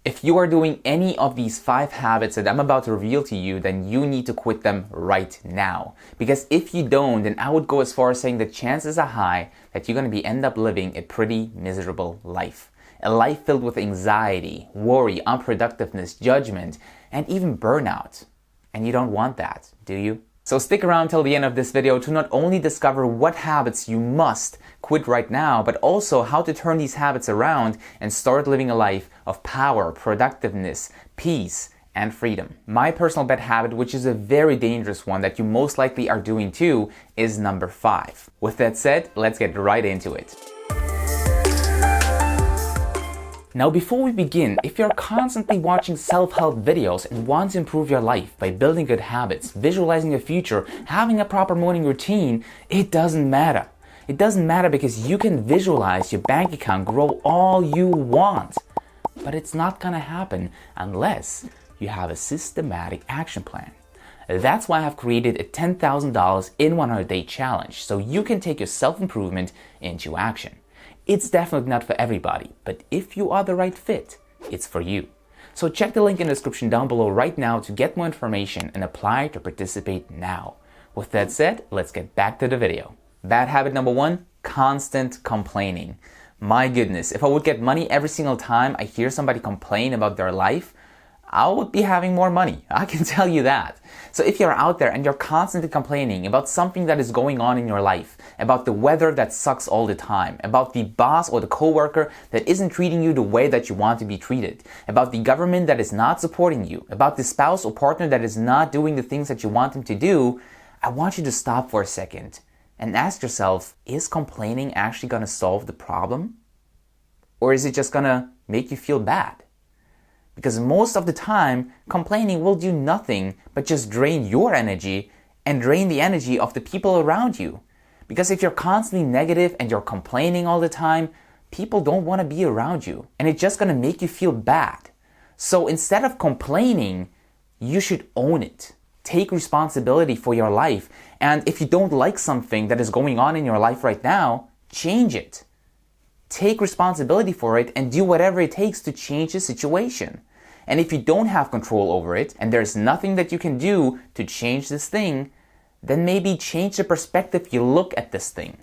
If you are doing any of these 5 habits that I'm about to reveal to you, then you need to quit them right now. Because if you don't, then I would go as far as saying that chances are high that you're going to end up living a pretty miserable life. A life filled with anxiety, worry, unproductiveness, judgment, and even burnout. And you don't want that, do you? So stick around till the end of this video to not only discover what habits you must quit right now, but also how to turn these habits around and start living a life of power, productiveness, peace, and freedom. My personal bad habit, which is a very dangerous one that you most likely are doing too, is number 5. With that said, let's get right into it. Now, before we begin, if you're constantly watching self-help videos and want to improve your life by building good habits, visualizing a future, having a proper morning routine, it doesn't matter. It doesn't matter because you can visualize your bank account grow all you want. But it's not gonna happen unless you have a systematic action plan. That's why I've created a $10,000 in 100-day challenge so you can take your self-improvement into action. It's definitely not for everybody, but if you are the right fit, it's for you. So check the link in the description down below right now to get more information and apply to participate now. With that said, let's get back to the video. Bad habit number 1, constant complaining. My goodness, if I would get money every single time I hear somebody complain about their life, I would be having more money. I can tell you that. So if you're out there and you're constantly complaining about something that is going on in your life, about the weather that sucks all the time, about the boss or the coworker that isn't treating you the way that you want to be treated, about the government that is not supporting you, about the spouse or partner that is not doing the things that you want them to do, I want you to stop for a second and ask yourself, is complaining actually going to solve the problem? Or is it just going to make you feel bad? Because most of the time, complaining will do nothing but just drain your energy and drain the energy of the people around you. Because if you're constantly negative and you're complaining all the time, people don't want to be around you. And it's just going to make you feel bad. So instead of complaining, you should own it. Take responsibility for your life. And if you don't like something that is going on in your life right now, change it. Take responsibility for it and do whatever it takes to change the situation. And if you don't have control over it and there's nothing that you can do to change this thing, then maybe change the perspective you look at this thing.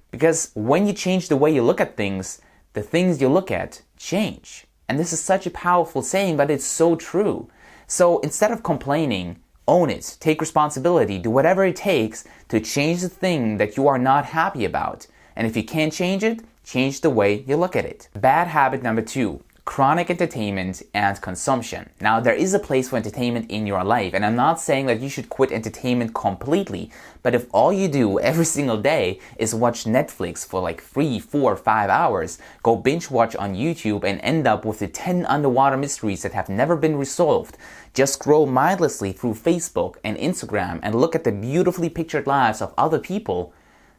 Because when you change the way you look at things, the things you look at change. And this is such a powerful saying, but it's so true. So instead of complaining, own it, take responsibility, do whatever it takes to change the thing that you are not happy about. And if you can't change it, change the way you look at it. Bad habit number 2, chronic entertainment and consumption. Now, there is a place for entertainment in your life, and I'm not saying that you should quit entertainment completely, but if all you do every single day is watch Netflix for like 3, 4, 5 hours, go binge watch on YouTube and end up with the 10 underwater mysteries that have never been resolved, just scroll mindlessly through Facebook and Instagram and look at the beautifully pictured lives of other people,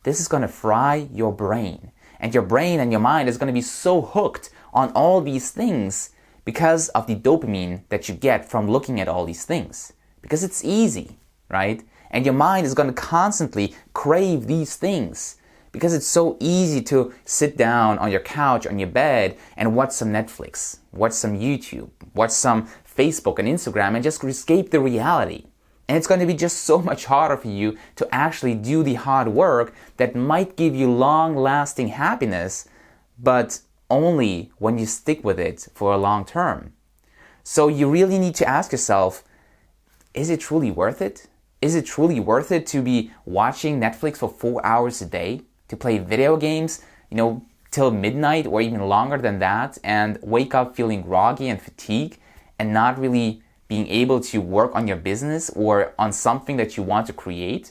this is going to fry your brain. And your brain and your mind is going to be so hooked on all these things because of the dopamine that you get from looking at all these things. Because it's easy, right? And your mind is going to constantly crave these things because it's so easy to sit down on your couch, on your bed, and watch some Netflix, watch some YouTube, watch some Facebook and Instagram, and just escape the reality. And it's going to be just so much harder for you to actually do the hard work that might give you long-lasting happiness, but only when you stick with it for a long term. So you really need to ask yourself, is it truly worth it? Is it truly worth it to be watching Netflix for 4 hours a day, to play video games, till midnight or even longer than that, and wake up feeling groggy and fatigued and not really being able to work on your business or on something that you want to create?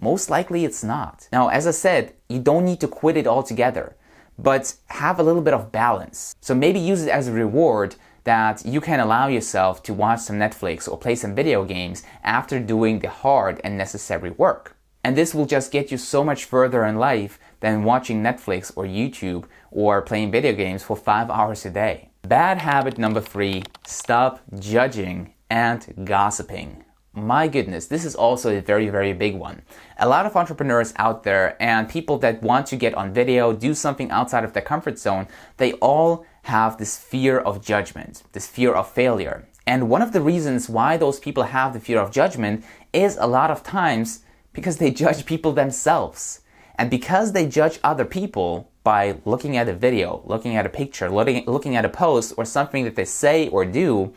Most likely it's not. Now, as I said, you don't need to quit it altogether, but have a little bit of balance. So maybe use it as a reward that you can allow yourself to watch some Netflix or play some video games after doing the hard and necessary work. And this will just get you so much further in life than watching Netflix or YouTube or playing video games for 5 hours a day. Bad habit number 3, stop judging and gossiping. My goodness, this is also a very, very big one. A lot of entrepreneurs out there and people that want to get on video, do something outside of their comfort zone, they all have this fear of judgment, this fear of failure. And one of the reasons why those people have the fear of judgment is a lot of times because they judge people themselves. And because they judge other people by looking at a video, looking at a picture, looking at a post or something that they say or do,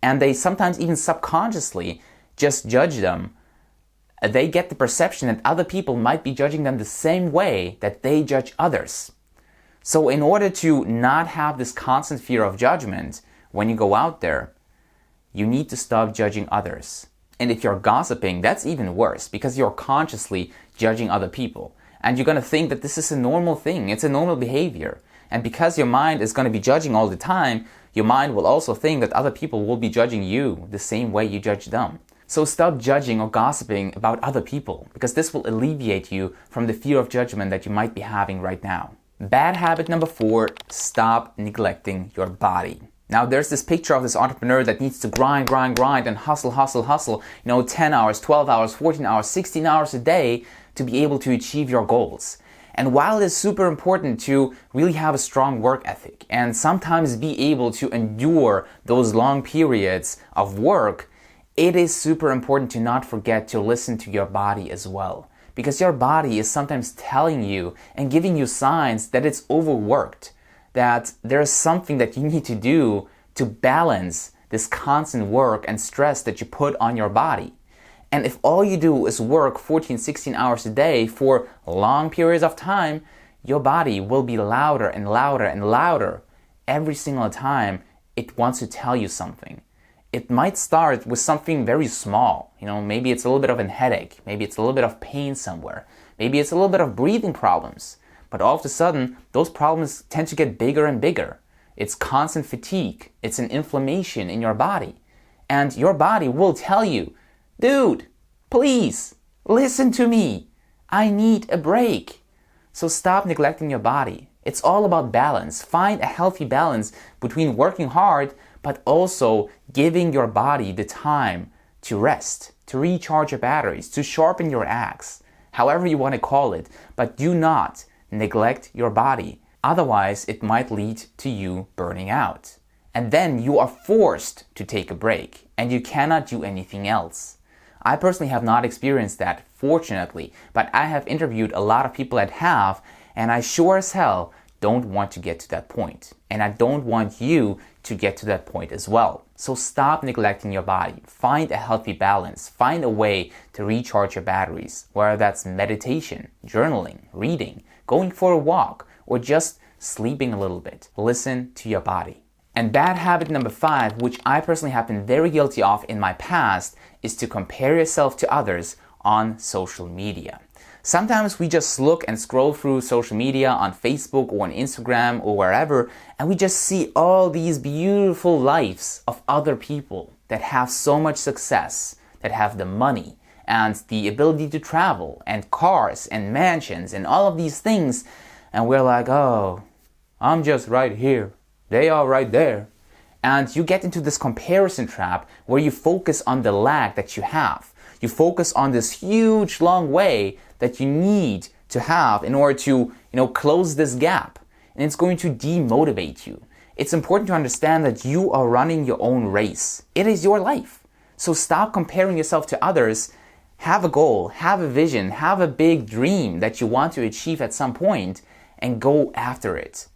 and they sometimes even subconsciously just judge them, they get the perception that other people might be judging them the same way that they judge others. So in order to not have this constant fear of judgment when you go out there, you need to stop judging others. And if you're gossiping, that's even worse because you're consciously judging other people. And you're going to think that this is a normal thing. It's a normal behavior. And because your mind is going to be judging all the time, your mind will also think that other people will be judging you the same way you judge them. So stop judging or gossiping about other people because this will alleviate you from the fear of judgment that you might be having right now. Bad habit number 4, stop neglecting your body. Now there's this picture of this entrepreneur that needs to grind and hustle, 10 hours, 12 hours, 14 hours, 16 hours a day to be able to achieve your goals. And while it is super important to really have a strong work ethic and sometimes be able to endure those long periods of work, it is super important to not forget to listen to your body as well. Because your body is sometimes telling you and giving you signs that it's overworked, that there's something that you need to do to balance this constant work and stress that you put on your body. And if all you do is work 14, 16 hours a day for long periods of time, your body will be louder and louder and louder every single time it wants to tell you something. It might start with something very small. Maybe it's a little bit of a headache. Maybe it's a little bit of pain somewhere. Maybe it's a little bit of breathing problems. But all of a sudden, those problems tend to get bigger and bigger. It's constant fatigue. It's an inflammation in your body. And your body will tell you, dude, please, listen to me. I need a break. So stop neglecting your body. It's all about balance. Find a healthy balance between working hard but also giving your body the time to rest, to recharge your batteries, to sharpen your axe, however you want to call it. But do not neglect your body. Otherwise, it might lead to you burning out. And then you are forced to take a break and you cannot do anything else. I personally have not experienced that, fortunately, but I have interviewed a lot of people that have, and I sure as hell don't want to get to that point. And I don't want you to get to that point as well. So stop neglecting your body. Find a healthy balance. Find a way to recharge your batteries, whether that's meditation, journaling, reading, going for a walk, or just sleeping a little bit. Listen to your body. And bad habit number 5, which I personally have been very guilty of in my past, is to compare yourself to others on social media. Sometimes we just look and scroll through social media on Facebook or on Instagram or wherever, and we just see all these beautiful lives of other people that have so much success, that have the money and the ability to travel and cars and mansions and all of these things. And we're like, oh, I'm just right here. They are right there. And you get into this comparison trap where you focus on the lag that you have. You focus on this huge long way that you need to have in order to, close this gap. And it's going to demotivate you. It's important to understand that you are running your own race. It is your life. So stop comparing yourself to others. Have a goal, have a vision, have a big dream that you want to achieve at some point and go after it.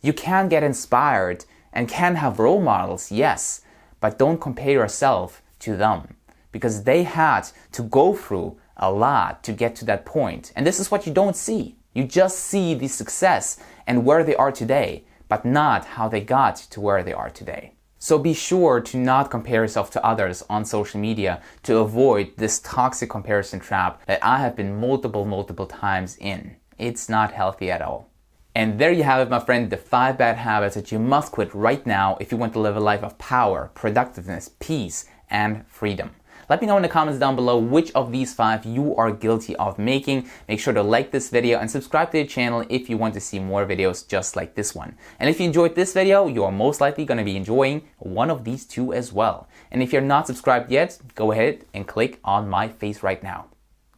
You can get inspired and can have role models, yes, but don't compare yourself to them because they had to go through a lot to get to that point. And this is what you don't see. You just see the success and where they are today, but not how they got to where they are today. So be sure to not compare yourself to others on social media to avoid this toxic comparison trap that I have been multiple times in. It's not healthy at all. And there you have it, my friend, the 5 bad habits that you must quit right now if you want to live a life of power, productiveness, peace, and freedom. Let me know in the comments down below which of these 5 you are guilty of making. Make sure to like this video and subscribe to the channel if you want to see more videos just like this one. And if you enjoyed this video, you are most likely going to be enjoying one of these 2 as well. And if you're not subscribed yet, go ahead and click on my face right now.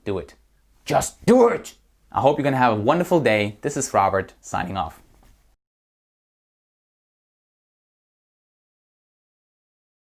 Do it. Just do it! I hope you're going to have a wonderful day. This is Robert, signing off.